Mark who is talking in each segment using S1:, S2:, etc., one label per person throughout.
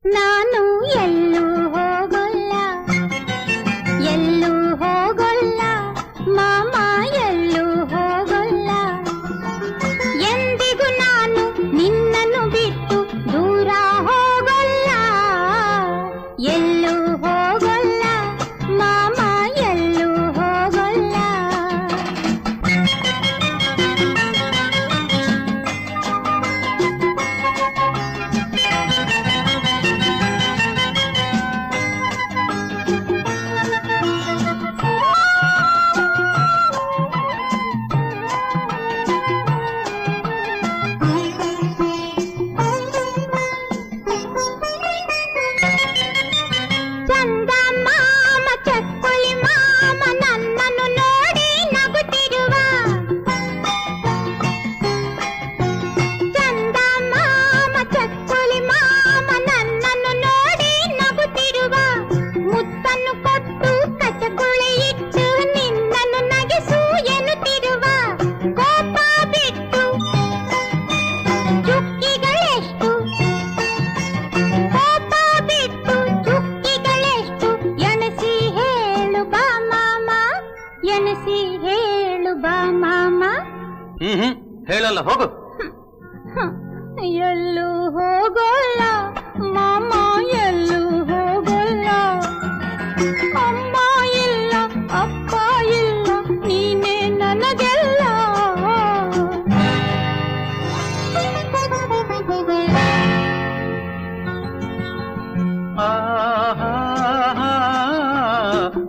S1: ನಾನು ಎಲ್ಲೂ ಹೋಗಲ್ಲ, ಎಲ್ಲೂ ಹೋಗಲ್ಲ ಮಾಮ, ಎಲ್ಲೂ ಹೋಗಲ್ಲ. ಎಂದಿಗೂ ನಾನು ನಿನ್ನನ್ನು ಬಿಟ್ಟು ದೂರ ಹೋಗಲ್ಲ, ಎಲ್ಲೂ ಹೋಗಲ್ಲ ಮಾಮ, ಎಲ್ಲೂ ಹೋಗಲ್ಲ. ಚಂದ ಮಾಮ ಚಕ್ಕುಲಿ ಮಾಮ ನನ್ನನ್ನು ನೋಡಿ ನಗುತ್ತಿರುವ, ಚಂದ ಮಾಮ ಚಕ್ಕುಲಿ ಮಾಮ ನನ್ನನ್ನು ನೋಡಿ ನಗುತ್ತಿರುವ, ಮುತ್ತನ್ನು ಕೊಟ್ಟು ಕಚಗುಳಿ ಇಟ್ಟು ನಿನ್ನನ್ನು ನಗಿಸು ಎನ್ನುತ್ತಿರುವ, ಕೋಪ ಬಿಟ್ಟು ಚುಕ್ಕಿಗಳೆಷ್ಟು, ಕೋಪ ಬಿಟ್ಟು ಚುಕ್ಕಿಗಳೆಷ್ಟು ಎಣಿಸಿ ಹೇಳು ಬಾ ಮಾಮ, ಎಣಿಸಿ ಹೇಳು ಬಾ ಮಾಮ.
S2: ಹೇಳಲ್ಲ, ಹೋಗು.
S1: ಎಲ್ಲೂ ಹೋಗಲ್ಲ ಮಾಮ, ಎಲ್ಲೂ ಹೋಗಲ್ಲ. ಅಮ್ಮ ಇಲ್ಲ, ಅಪ್ಪ ಇಲ್ಲ, ನೀನೇ ನನಗೆಲ್ಲ.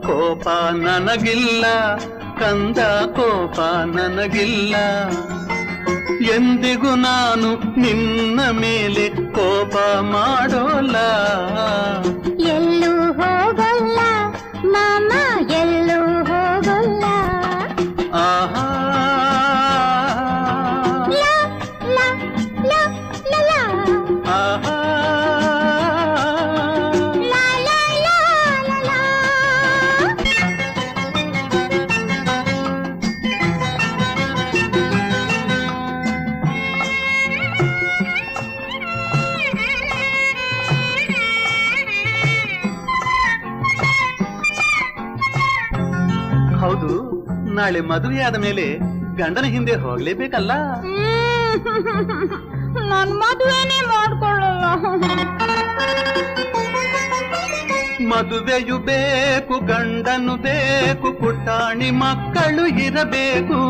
S2: ಕೋಪ ನನಗಿಲ್ಲ ಕಂದ, ಕೋಪ ನನಗಿಲ್ಲ. ಎಂದಿಗೂ ನಾನು ನಿನ್ನ ಮೇಲೆ ಕೋಪ ಮಾಡೋಲ್ಲ.
S1: ಎಲ್ಲೂ ಹೋಗಲ್ಲ ಮಾಮ, ಎಲ್ಲೂ ಹೋಗಲ್ಲ.
S2: ಆಹಾ
S1: ಲಾ ಲಾ ಲಾ ಲಾ ಲಾ.
S2: ಆಹಾ
S1: ಲಾ ಲಾ ಲಾ ಲಾ ಲಾ.
S2: ಹೌದು, ನಾಳೆ ಮದುವೆಯಾದ ಮೇಲೆ ಗಂಡನ ಹಿಂದೆ ಹೋಗ್ಲೇಬೇಕಲ್ಲ.
S1: ನಾನು ಮದುವೆನೇ ಮಾಡ್ಕೊಳ್ಳಲ್ಲ.
S2: ಮದುವೆಯು ಬೇಕು, ಗಂಡನು ಬೇಕು, ಪುಟಾಣಿ ಮಕ್ಕಳು ಇರಬೇಕು.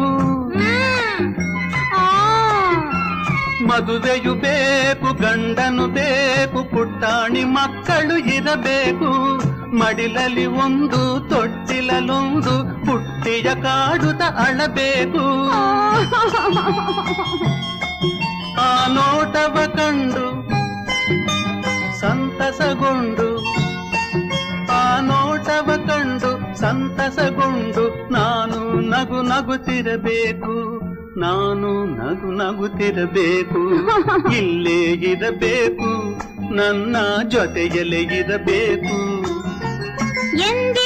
S2: ಮದುವೆಯು ಬೇಕು, ಗಂಡನು ಬೇಕು, ಪುಟಾಣಿ ಮಕ್ಕಳು ಇರಬೇಕು. ಮಡಿಲಲ್ಲಿ ಒಂದು, ತೊಟ್ಟಿಲಲ್ಲೊಂದು, ಪುಟ್ಟಿಯ ಕಾಡುತ್ತ ಅಳಬೇಕು. ಆ ನೋಟವ ಕಂಡು ಸಂತಸಗೊಂಡು, ಆ ನೋಟವ ಕಂಡು ಸಂತಸಗೊಂಡು, ನಾನು ನಗು ನಗುತ್ತಿರಬೇಕು, ನಾನು ನಗು ನಗುತ್ತಿರಬೇಕು. ಇಲ್ಲೇ ಇರಬೇಕು, ನನ್ನ ಜೊತೆಯಲ್ಲೇ ಇರಬೇಕು.
S1: ಎಂದಿ